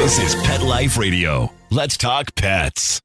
This is Pet Life Radio. Let's talk pets.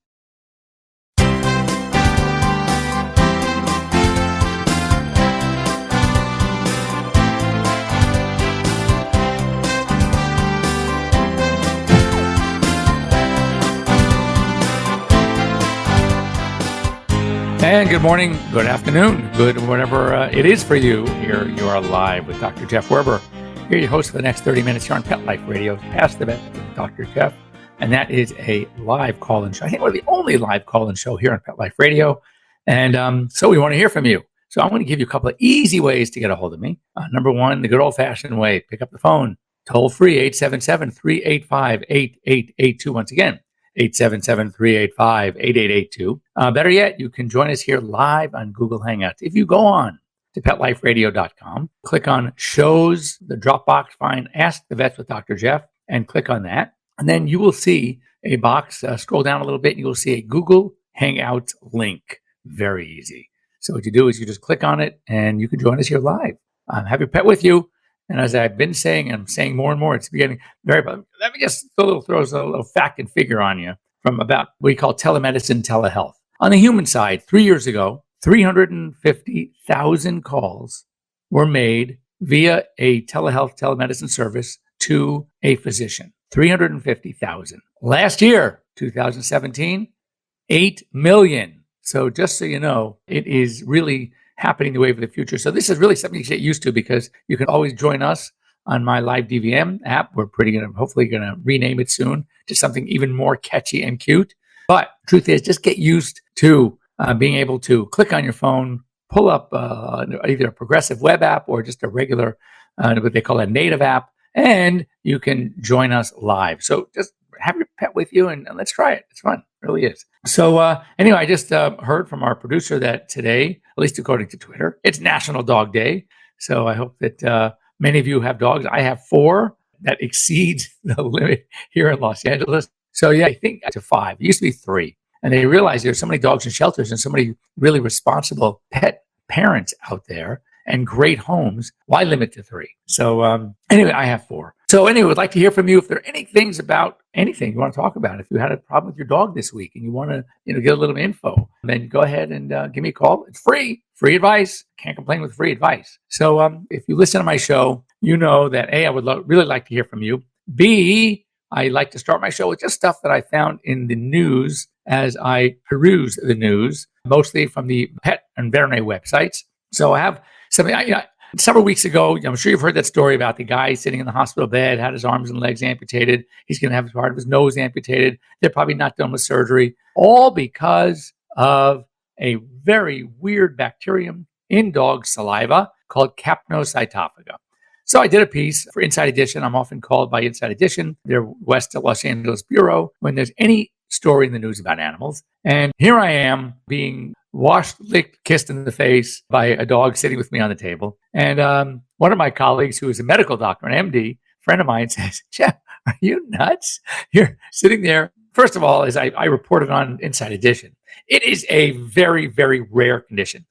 And good morning, good afternoon, good whatever it is for you. Here you are live with Dr. Jeff Werber. Here your host for the next 30 minutes here on Pet Life Radio, Past the Vet with Dr. Jeff. And that is a live call-in show. I think we're the only live call-in show here on Pet Life Radio. And so we want to hear from you. So I'm going to give you a couple of easy ways to get a hold of me. Number one, the good old-fashioned way, pick up the phone, toll free, 877-385-8882. Once again, 877-385-8882. Better yet, you can join us here live on Google Hangouts. If you go on to PetLifeRadio.com, click on shows, the drop box, find Ask the Vets with Dr. Jeff, and click on that. And then you will see a box, scroll down a little bit, and you will see a Google Hangouts link. Very easy. So what you do is you just click on it, and you can join us here live. Have your pet with you. And as I've been saying, and I'm saying more and more, it's getting very, let me just throw a little fact and figure on you from about what we call telemedicine, telehealth. On the human side, 3 years ago, 350,000 calls were made via a telehealth, telemedicine service to a physician. 350,000. Last year, 2017, 8 million. So just so you know, it is really happening the way of the future. So this is really something you get used to because you can always join us on my live DVM app. We're hopefully going to rename it soon to something even more catchy and cute. But truth is, just get used to being able to click on your phone, pull up either a progressive web app or just a regular, what they call a native app, and you can join us live. So just have your pet with you and let's try it. It's fun. It really is. So anyway, I just heard from our producer that today, at least according to Twitter, it's National Dog Day. So I hope that many of you have dogs. I have 4 that exceeds the limit here in Los Angeles. So yeah, I think to 5. It used to be 3. And they realized there's so many dogs in shelters and so many really responsible pet parents out there and great homes. Why limit to 3? So anyway, I have 4. So anyway, would like to hear from you if there are any things about anything you want to talk about. If you had a problem with your dog this week and you want to get a little info, then go ahead and give me a call. It's free advice. Can't complain with free advice. So if you listen to my show, you know that A, I would really like to hear from you. B, I like to start my show with just stuff that I found in the news as I peruse the news, mostly from the pet and veterinary websites. So I have something, several weeks ago, I'm sure you've heard that story about the guy sitting in the hospital bed, had his arms and legs amputated. He's going to have part of his nose amputated. They're probably not done with surgery, all because of a very weird bacterium in dog saliva called Capnocytophaga. So I did a piece for Inside Edition. I'm often called by Inside Edition, their West Los Angeles bureau, when there's any story in the news about animals. And here I am being washed, licked, kissed in the face by a dog sitting with me on the table. And one of my colleagues, who is a medical doctor, an MD, friend of mine, says, Jeff, are you nuts? You're sitting there. First of all, as I reported on Inside Edition, it is a very, very rare condition.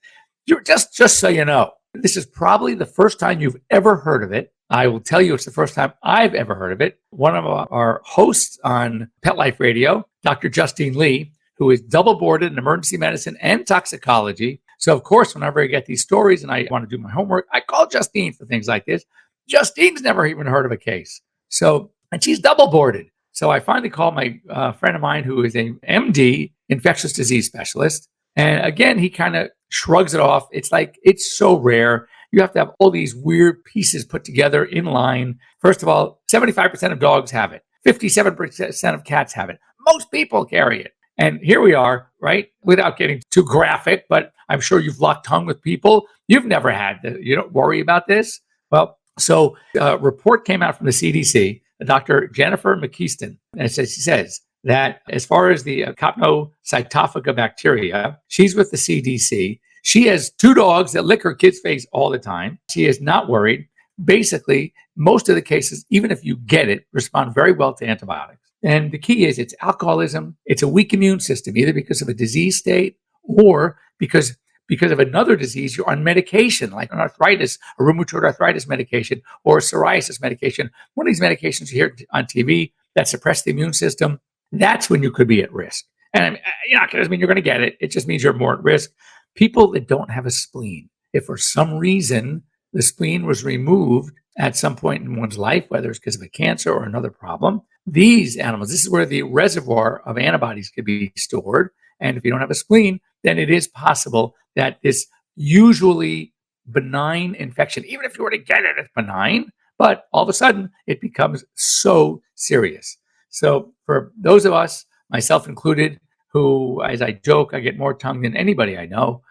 You're just so you know, this is probably the first time you've ever heard of it. I will tell you it's the first time I've ever heard of it. One of our hosts on Pet Life Radio, Dr. Justine Lee, who is double boarded in emergency medicine and toxicology. So, of course, whenever I get these stories and I want to do my homework, I call Justine for things like this. Justine's never even heard of a case. So, and she's double boarded. So I finally called my friend of mine who is a MD, infectious disease specialist. And again, he kind of shrugs it off. It's like, it's so rare. You have to have all these weird pieces put together in line. First of all, 75% of dogs have it. 57% of cats have it. Most people carry it. And here we are, right? Without getting too graphic, but I'm sure you've locked tongue with people. You've never had this. You don't worry about this. Well, so a report came out from the CDC, Dr. Jennifer McKeeston, and she says that as far as the Capnocytophaga bacteria, she's with the CDC. She has 2 dogs that lick her kid's face all the time. She is not worried. Basically, most of the cases, even if you get it, respond very well to antibiotics. And the key is it's alcoholism. It's a weak immune system, either because of a disease state or because of another disease, you're on medication, like an arthritis, a rheumatoid arthritis medication, or a psoriasis medication. One of these medications you hear on TV, that suppress the immune system, that's when you could be at risk. And I mean, it doesn't mean you're going to get it. It just means you're more at risk. People that don't have a spleen, if for some reason the spleen was removed at some point in one's life, whether it's because of a cancer or another problem, these animals, this is where the reservoir of antibodies could be stored. And if you don't have a spleen, then it is possible that this usually benign infection, even if you were to get it, it's benign, but all of a sudden it becomes so serious. So for those of us, myself included, who, as I joke, I get more tongue than anybody I know,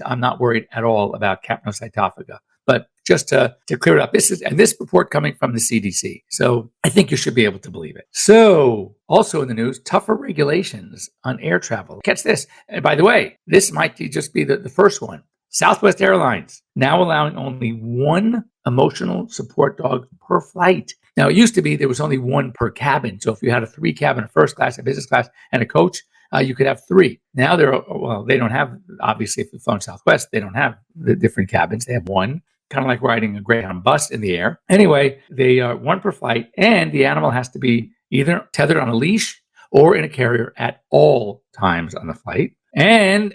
I'm not worried at all about Capnocytophaga. But just to clear it up, this report coming from the CDC. So I think you should be able to believe it. So also in the news, tougher regulations on air travel. Catch this. And by the way, this might just be the first one. Southwest Airlines now allowing only one emotional support dog per flight. Now, it used to be there was only one per cabin. So if you had a 3-cabin, a first class, a business class, and a coach, you could have 3. Now they don't have, obviously, if you've flown Southwest, they don't have the different cabins. They have one, kind of like riding a Greyhound bus in the air. Anyway, they are one per flight, and the animal has to be either tethered on a leash or in a carrier at all times on the flight. And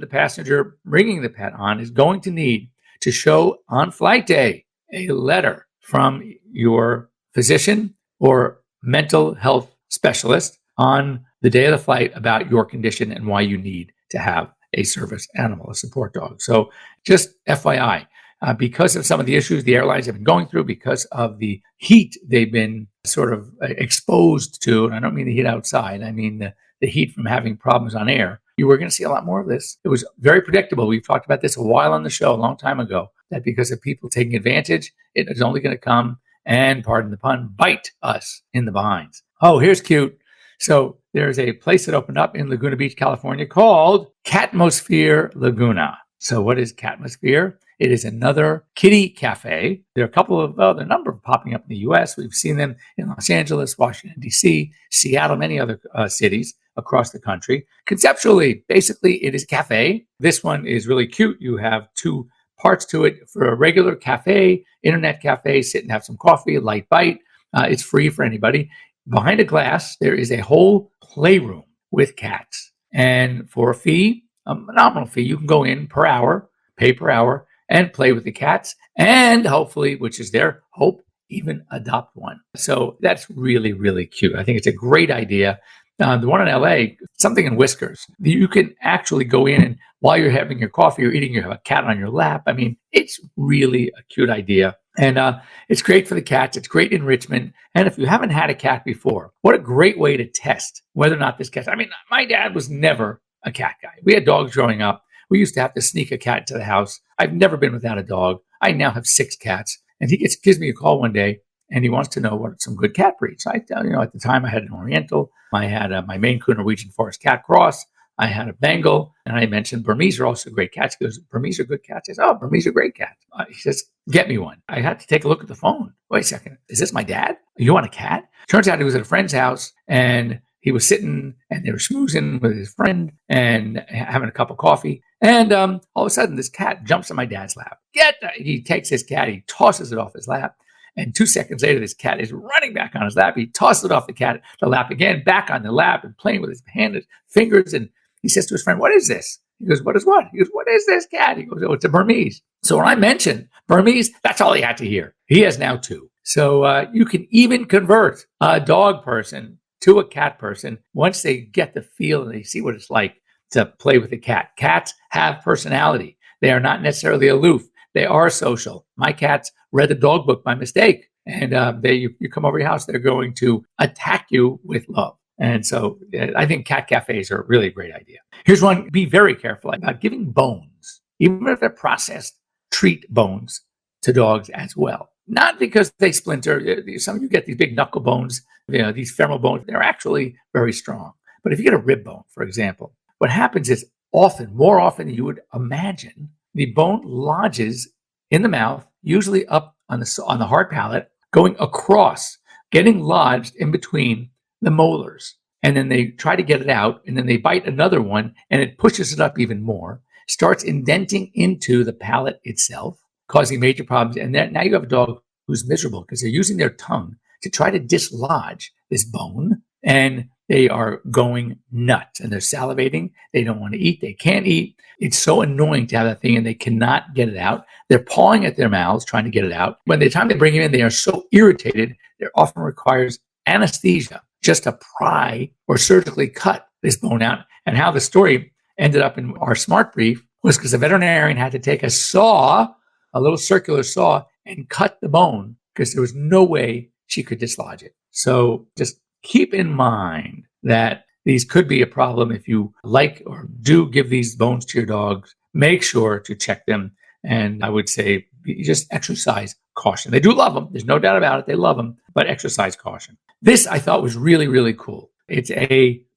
the passenger bringing the pet on is going to need to show on flight day a letter from your physician or mental health specialist on the day of the flight about your condition and why you need to have a service animal, a support dog. So just FYI, because of some of the issues the airlines have been going through, because of the heat they've been sort of exposed to, and I don't mean the heat outside, I mean the heat from having problems on air, you were going to see a lot more of this. It was very predictable. We've talked about this a while on the show, a long time ago, that because of people taking advantage, it is only going to come and, pardon the pun, bite us in the behinds. Oh, here's cute. So there's a place that opened up in Laguna Beach, California called Catmosphere Laguna. So what is Catmosphere? It is another kitty cafe. There are a number of popping up in the U.S. We've seen them in Los Angeles, Washington, D.C., Seattle, many other cities across the country. Conceptually, basically, it is a cafe. This one is really cute. You have 2 parts to it. For a regular cafe, internet cafe, sit and have some coffee, a light bite. It's free for anybody. Behind a glass, there is a whole playroom with cats. And for a fee, a nominal fee, you can go in per hour, pay per hour, and play with the cats. And hopefully, which is their hope, even adopt one. So that's really, really cute. I think it's a great idea. The one in LA, something in Whiskers. You can actually go in and while you're having your coffee or eating, you have a cat on your lap. I mean, it's really a cute idea. And it's great for the cats. It's great enrichment. And if you haven't had a cat before, what a great way to test whether or not this cat. I mean, my dad was never a cat guy. We had dogs growing up. We used to have to sneak a cat into the house. I've never been without a dog. I now have 6 cats. And he gives me a call one day, and he wants to know what some good cat breeds. I tell at the time I had an Oriental. I had my Maine Coon Norwegian Forest Cat Cross. I had a Bengal, and I mentioned Burmese are also great cats. He goes, Burmese are good cats? I said, oh, Burmese are great cats. He says, get me one. I had to take a look at the phone. Wait a second. Is this my dad? You want a cat? Turns out he was at a friend's house, and he was sitting, and they were schmoozing with his friend and having a cup of coffee. And all of a sudden, this cat jumps on my dad's lap. He takes his cat. He tosses it off his lap. And 2 seconds later, this cat is running back on his lap. He tosses it off the lap again, back on the lap and playing with his hand and fingers. And he says to his friend, what is this? He goes, what is what? He goes, what is this cat? He goes, oh, it's a Burmese. So when I mentioned Burmese, that's all he had to hear. He has now 2. So you can even convert a dog person to a cat person once they get the feel and they see what it's like to play with a cat. Cats have personality. They are not necessarily aloof. They are social. My cats read the dog book by mistake. And you come over your house, they're going to attack you with love. And so I think cat cafes are really a great idea. Here's one. Be very careful about giving bones, even if they're processed, treat bones to dogs as well. Not because they splinter. Some of you get these big knuckle bones, these femoral bones. They're actually very strong. But if you get a rib bone, for example, what happens is more often than you would imagine, the bone lodges in the mouth, usually up on the hard palate, going across, getting lodged in between the molars. And then they try to get it out, and then they bite another one, and it pushes it up even more, starts indenting into the palate itself, causing major problems. And then now you have a dog who's miserable because they're using their tongue to try to dislodge this bone. And they are going nuts and they're salivating. They don't want to eat. They can't eat. It's so annoying to have that thing and they cannot get it out. They're pawing at their mouths trying to get it out. By the time they bring it in, they are so irritated, it often requires anesthesia just to pry or surgically cut this bone out. And how the story ended up in our smart brief was because the veterinarian had to take a saw, a little circular saw, and cut the bone because there was no way she could dislodge it. So just keep in mind that these could be a problem if you like or do give these bones to your dogs. Make sure to check them. And I would say just exercise caution. They do love them. There's no doubt about it. They love them, but exercise caution. This I thought was really, really cool. It's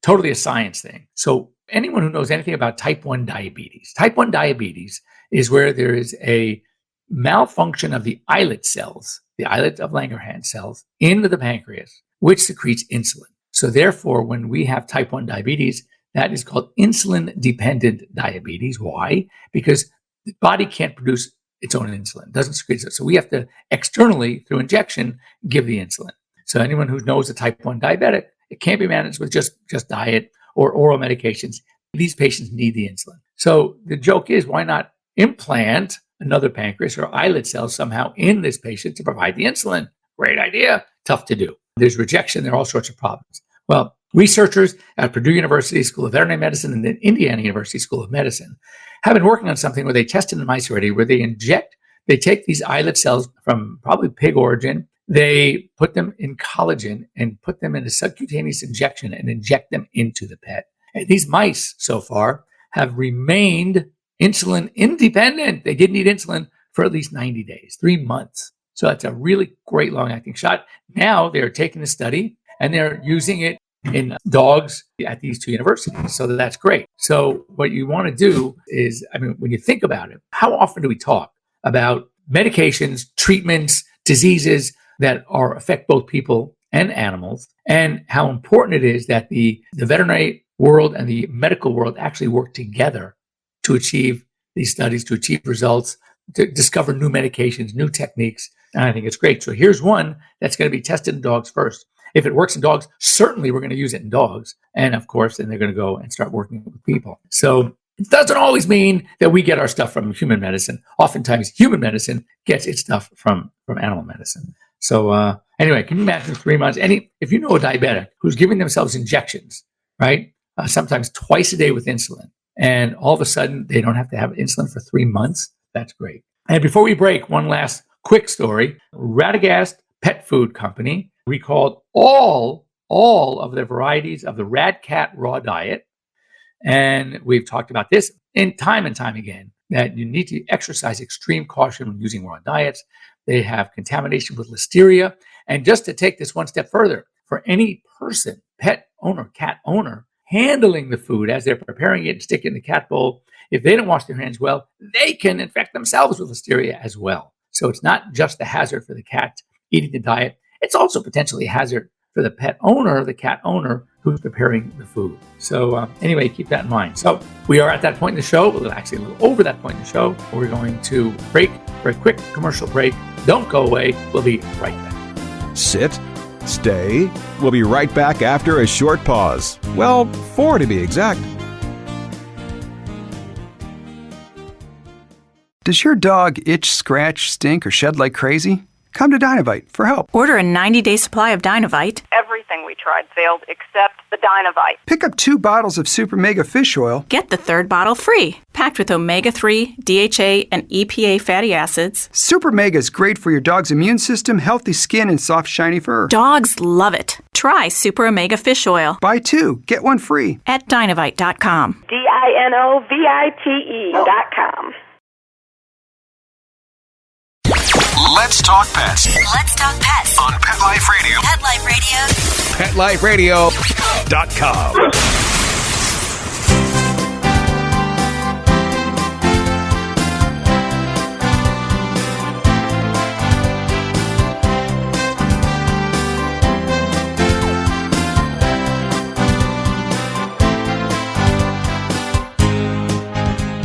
totally a science thing. So anyone who knows anything about type 1 diabetes, type 1 diabetes is where there is a malfunction of the islet cells, the islet of Langerhans cells into the pancreas, which secretes insulin. So therefore, when we have type 1 diabetes, that is called insulin-dependent diabetes. Why? Because the body can't produce its own insulin, it doesn't secrete it. So we have to externally, through injection, give the insulin. So anyone who knows a type 1 diabetic, it can't be managed with just diet or oral medications. These patients need the insulin. So the joke is, why not implant another pancreas or islet cells somehow in this patient to provide the insulin? Great idea. Tough to do. There's rejection. There are all sorts of problems. Well, researchers at Purdue University School of Veterinary Medicine and the Indiana University School of Medicine have been working on something where they tested in mice already, where they take these islet cells from probably pig origin, they put them in collagen and put them in a subcutaneous injection and inject them into the pet. And these mice so far have remained insulin independent. They didn't need insulin for at least 90 days, 3 months. So that's a really great long-acting shot. Now they're taking the study and they're using it in dogs at these two universities. So that's great. So what you want to do is, when you think about it, how often do we talk about medications, treatments, diseases that affect both people and animals, and how important it is that the veterinary world and the medical world actually work together to achieve these studies, to achieve results, to discover new medications, new techniques. And I think it's great. So here's one that's going to be tested in dogs first. If it works in dogs, certainly we're going to use it in dogs. And of course, then they're going to go and start working with people. So it doesn't always mean that we get our stuff from human medicine. Oftentimes, human medicine gets its stuff from animal medicine. So anyway, can you imagine 3 months? If you know a diabetic who's giving themselves injections, right? Sometimes twice a day with insulin, and all of a sudden they don't have to have insulin for 3 months. That's great. And before we break, one last quick story. Radagast Pet Food Company recalled all of the varieties of the Rad Cat Raw Diet. And we've talked about this in time and time again, that you need to exercise extreme caution when using raw diets. They have contamination with listeria. And just to take this one step further, for any person, pet owner, cat owner, handling the food as they're preparing it and stick it in the cat bowl, if they don't wash their hands well, they can infect themselves with listeria as well. So it's not just the hazard for the cat eating the diet, it's also potentially a hazard for the pet owner, the cat owner who's preparing the food. So anyway, keep that in mind. So we are at that point in the show, well, actually a little over that point in the show. We're going to break for a quick commercial break. Don't go away. We'll be right back. Sit, stay. We'll be right back after a short pause. Well, 4 to be exact. Does your dog itch, scratch, stink, or shed like crazy? Come to Dynovite for help. Order a 90-day supply of Dynovite. Everything we tried failed except the Dynovite. Pick up 2 bottles of Super Mega Fish Oil. Get the 3rd bottle free. Packed with omega-3, DHA, and EPA fatty acids. Super Mega is great for your dog's immune system, healthy skin, and soft, shiny fur. Dogs love it. Try Super Omega Fish Oil. Buy 2, get 1 free. At Dynovite.com. DINOVITE.com. Let's talk pets Let's talk pets on Pet Life Radio. Pet Life Radio. PetLifeRadio.com.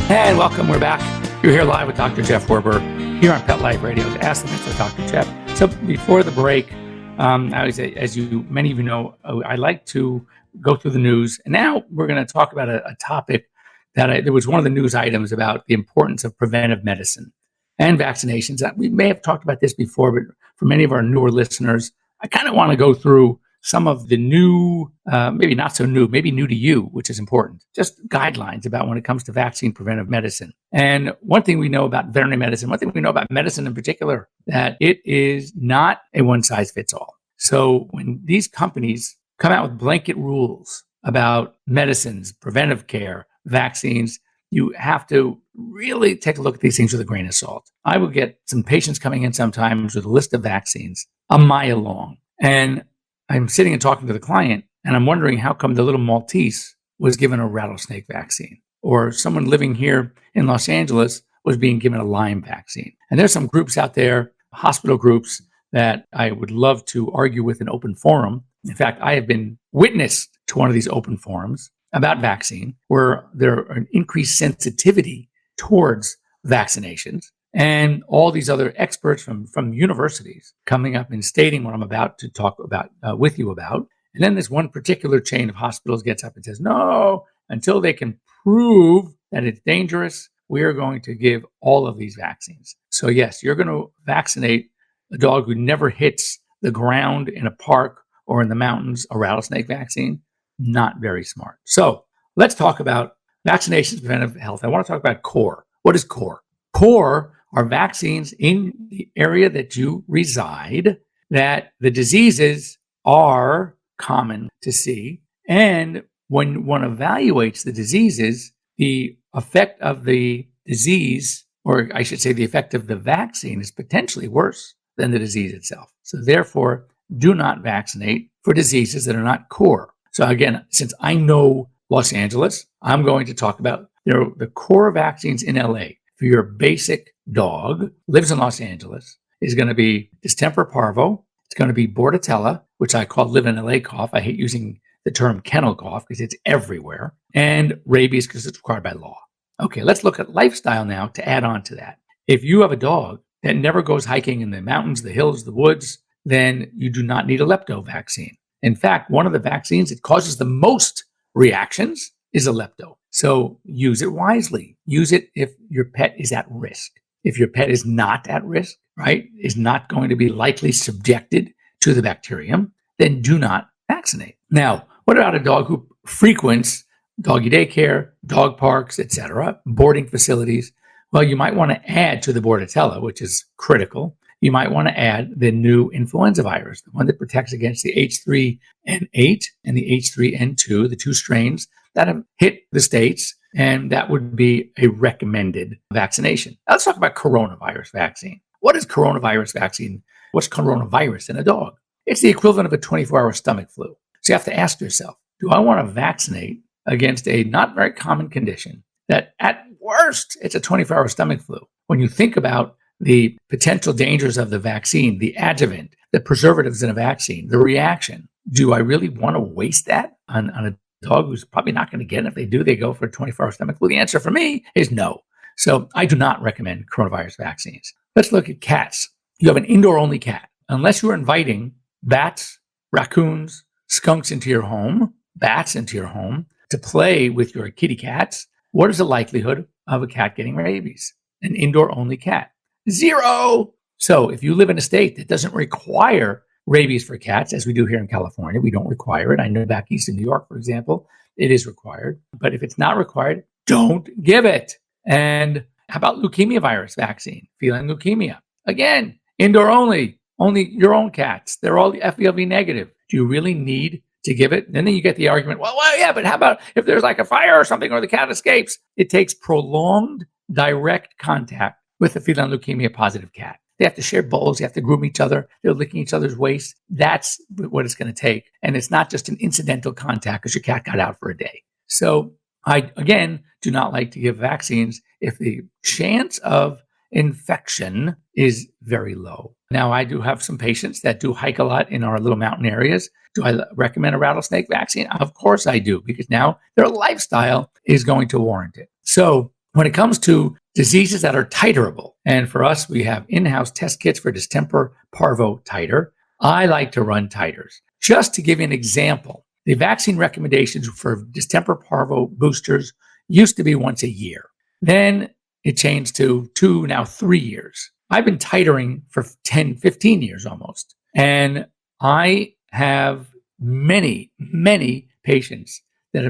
And welcome. We're back. You're here live with Dr. Jeff Werber here on Pet Life Radio's Ask the Vets with Dr. Jeff. So before the break, Many of you know, I like to go through the news. And now we're going to talk about a topic that there was one of the news items about the importance of preventive medicine and vaccinations. We may have talked about this before, but for many of our newer listeners, I kind of want to go through some of the new, maybe not so new, maybe new to you, which is important, just guidelines about when it comes to vaccine preventive medicine. And one thing we know about veterinary medicine, one thing we know about medicine in particular, that it is not a one size fits all. So when these companies come out with blanket rules about medicines, preventive care, vaccines, you have to really take a look at these things with a grain of salt. I will get some patients coming in sometimes with a list of vaccines a mile long. And I'm sitting and talking to the client, and I'm wondering how come the little Maltese was given a rattlesnake vaccine, or someone living here in Los Angeles was being given a Lyme vaccine. And there's some groups out there, hospital groups, that I would love to argue with an open forum. In fact, I have been witness to one of these open forums about vaccine, where there are an increased sensitivity towards vaccinations, and all these other experts from universities coming up and stating what I'm about to talk about with you about. And then this one particular chain of hospitals gets up and says, no, until they can prove that it's dangerous, we are going to give all of these vaccines. So yes, you're going to vaccinate a dog who never hits the ground in a park or in the mountains, a rattlesnake vaccine. Not very smart. So let's talk about vaccinations, preventive health. I want to talk about CORE. What is CORE? CORE are vaccines in the area that you reside that the diseases are common to see. And when one evaluates the diseases, the effect of the disease, or I should say the effect of the vaccine, is potentially worse than the disease itself. So therefore, do not vaccinate for diseases that are not CORE. So again, since I know Los Angeles, I'm going to talk about the CORE vaccines in LA. For your basic dog, lives in Los Angeles, is going to be distemper parvo. It's going to be bordetella, which I call live in LA cough. I hate using the term kennel cough because it's everywhere. And rabies because it's required by law. Okay, let's look at lifestyle now to add on to that. If you have a dog that never goes hiking in the mountains, the hills, the woods, then you do not need a lepto vaccine. In fact, one of the vaccines that causes the most reactions is a lepto. So use it wisely. Use it if your pet is at risk. If your pet is not at risk, right, is not going to be likely subjected to the bacterium, then do not vaccinate. Now, what about a dog who frequents doggy daycare, dog parks, etc., boarding facilities? Well, you might want to add to the bordetella, which is critical. You might want to add the new influenza virus, the one that protects against the H3N8 and the H3N2, the two strains that have hit the States, and that would be a recommended vaccination. Now, let's talk about coronavirus vaccine. What is coronavirus vaccine? What's coronavirus in a dog? It's the equivalent of a 24-hour stomach flu. So you have to ask yourself, do I want to vaccinate against a not very common condition that at worst, it's a 24-hour stomach flu? When you think about the potential dangers of the vaccine, the adjuvant, the preservatives in a vaccine, the reaction, do I really want to waste that on a dog who's probably not going to get it? If they do, they go for a 24-hour stomach flu. The answer for me is no. So I do not recommend coronavirus vaccines. Let's look at cats. You have an indoor-only cat. Unless you're inviting bats, raccoons, skunks into your home, bats into your home to play with your kitty cats, what is the likelihood of a cat getting rabies? An indoor-only cat. 0. So if you live in a state that doesn't require rabies for cats, as we do here in California, we don't require it. I know back east in New York, for example, it is required. But if it's not required, don't give it. And how about leukemia virus vaccine, feline leukemia? Again, indoor only your own cats. They're all FVLV negative. Do you really need to give it? And then you get the argument, well, yeah, but how about if there's like a fire or something or the cat escapes? It takes prolonged direct contact with a feline leukemia positive cat. They have to share bowls. They have to groom each other. They're licking each other's waist. That's what it's going to take. And it's not just an incidental contact because your cat got out for a day. So I, again, do not like to give vaccines if the chance of infection is very low. Now, I do have some patients that do hike a lot in our little mountain areas. Do I recommend a rattlesnake vaccine? Of course I do, because now their lifestyle is going to warrant it. So when it comes to diseases that are titerable, and for us, we have in-house test kits for distemper parvo titer. I like to run titers. Just to give you an example, the vaccine recommendations for distemper parvo boosters used to be once a year. Then it changed to 2, now 3 years. I've been titering for 10, 15 years almost. And I have many, many patients that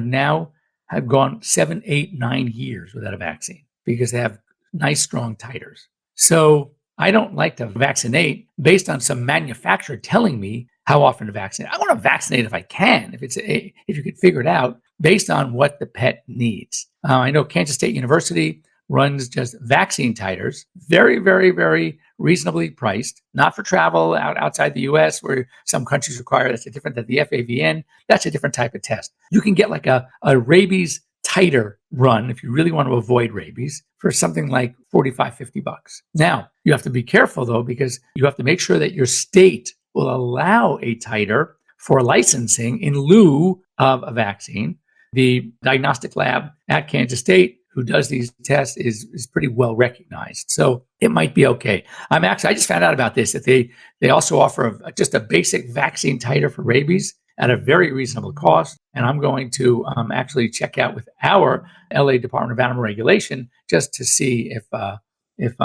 have gone 7, 8, 9 years without a vaccine because they have nice, strong titers. So I don't like to vaccinate based on some manufacturer telling me how often to vaccinate. I want to vaccinate if I can, if you could figure it out based on what the pet needs. I know Kansas State University runs just vaccine titers, very, very, very reasonably priced, not for travel outside the U.S. where some countries require. That's different than the FAVN. That's a different type of test. You can get like a rabies titer run if you really want to avoid rabies for something like $45, $50. Now, you have to be careful though, because you have to make sure that your state will allow a titer for licensing in lieu of a vaccine. The diagnostic lab at Kansas State who does these tests is pretty well recognized. So it might be okay. I just found out about this, that they also offer just a basic vaccine titer for rabies at a very reasonable cost. And I'm going to actually check out with our LA Department of Animal Regulation just to see if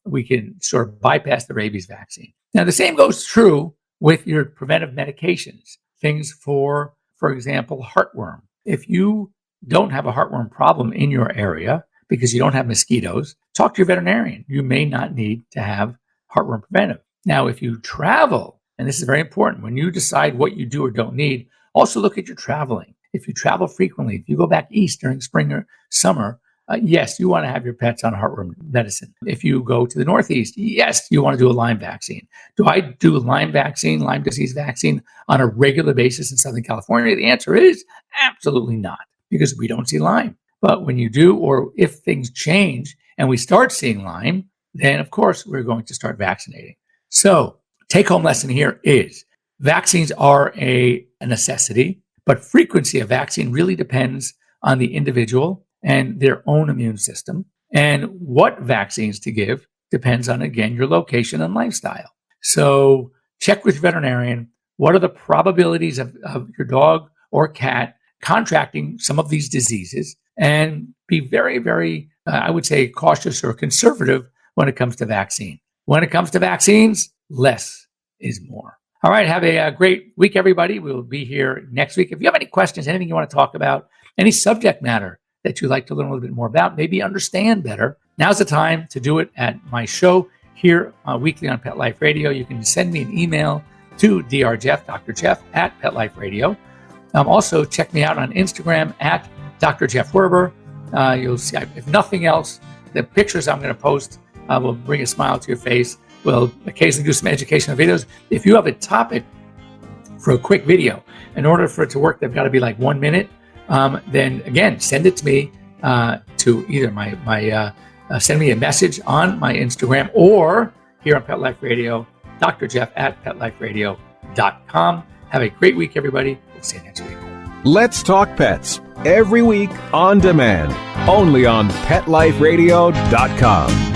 we can sort of bypass the rabies vaccine. Now, the same goes true with your preventive medications, things for example, heartworm. If you don't have a heartworm problem in your area because you don't have mosquitoes, talk to your veterinarian. You may not need to have heartworm preventive. Now, if you travel, and this is very important, when you decide what you do or don't need, also look at your traveling. If you travel frequently, if you go back east during spring or summer, yes, you want to have your pets on heartworm medicine. If you go to the Northeast, yes, you want to do a Lyme vaccine. Do I do Lyme disease vaccine on a regular basis in Southern California? The answer is absolutely not, because we don't see Lyme. But when you do, or if things change and we start seeing Lyme, then of course we're going to start vaccinating. So take-home lesson here is vaccines are a necessity, but frequency of vaccine really depends on the individual and their own immune system. And what vaccines to give depends on, again, your location and lifestyle. So check with your veterinarian. What are the probabilities of your dog or cat contracting some of these diseases? And be very, very, I would say, cautious or conservative when it comes to vaccine. When it comes to vaccines, less is more. All right, have a great week, everybody. We'll be here next week. If you have any questions, anything you want to talk about, any subject matter that you'd like to learn a little bit more about, maybe understand better, now's the time to do it at my show here weekly on Pet Life Radio. You can send me an email to drjeff, Dr. Jeff, at Pet Life Radio. Also, check me out on Instagram at Dr. Jeff Werber. You'll see, if nothing else, the pictures I'm going to post will bring a smile to your face. We'll occasionally do some educational videos. If you have a topic for a quick video, in order for it to work, they've got to be like 1 minute. Then again, send it to me to either send me a message on my Instagram or here on Pet Life Radio, Dr. Jeff at PetLifeRadio.com. Have a great week, everybody. We'll see you next week. Let's Talk Pets, every week on demand, only on PetLifeRadio.com.